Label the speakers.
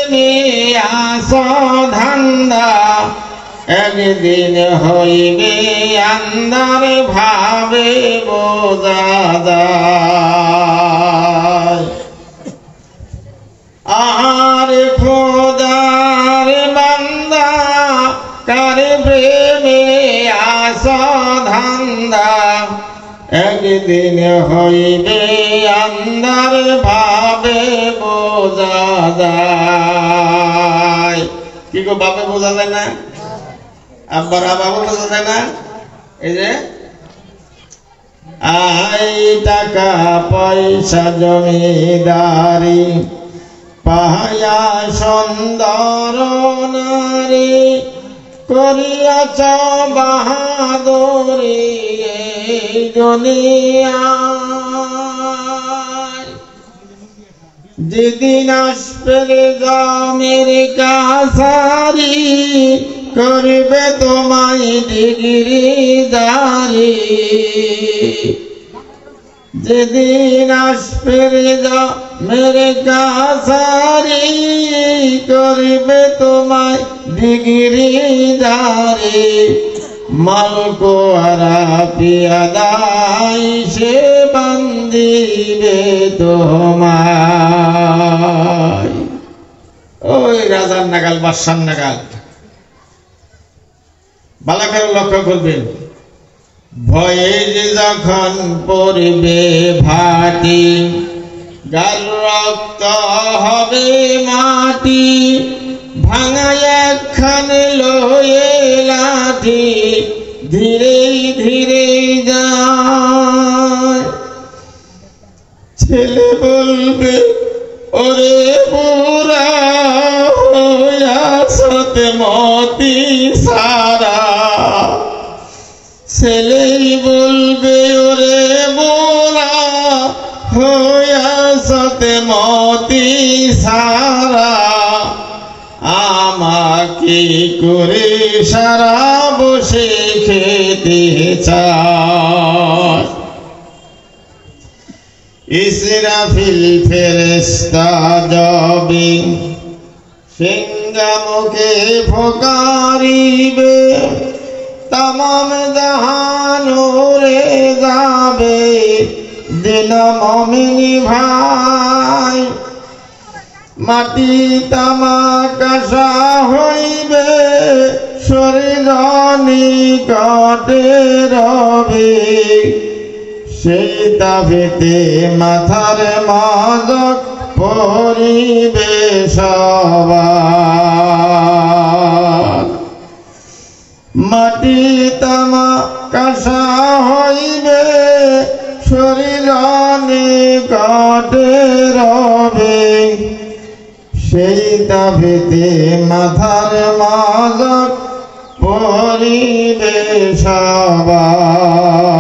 Speaker 1: প্রেমে আসো ধান্দা একদিন হইবে আন্ধার ভাবে বোঝা যায় আর খোদার বান্দা কার প্রেমে আসো ধান্দা একদিন হইবে আন্ধার ভাবে বোঝা যায় কি গো ভাবে বোঝা যায় না আব্বার বাবু বোঝা যায় না এই যে আই টাকা পয়সা জমিদারি পাহায়া সুন্দর নারী করিয়াছ বাহাদুরি এই দুনিয়ায় যেদিন আসবে জমের কাছারি করবে তোমায় ডিগ্রি দারি যেদিন আসবে জমের কাছারি করবে তোমায় ডিগ্রি দারি মালকো আরা পিয়াদাই সে বান্দিবে তোমায় ওই রাজার নাগাল বাদশার নাগাল ভালো করে লক্ষ্য করবেন ভয়ের যখন পড়বে ভাটি গাল রক্ত হবে মাটি ভাঙা একখান লয়ে লাঠি ধীরে ধীরে যায় ছেলে বলবে ওরে বুড়া সতে মতি সারা ছেলেই বলবে ওরে বুড়া হইয়া সতে মতি সারা আমাকে করে সারা বসে খেতে চায় ইসরাফিল ফেরেশতা যাবে সিংহা মুখে ফোকারিবে तमाम जहान उड़े जाबे दिन मोमिनी भाई माटी तामाकाशा हইবে शरीर निकटे रবে সেই দাবিতে মাথার মাজক পরিবে সবার মাটি তামাকাশা হইবে শরীর নিকটে রবে সেই দাবিতে মাথার মাজক পরিবে সবার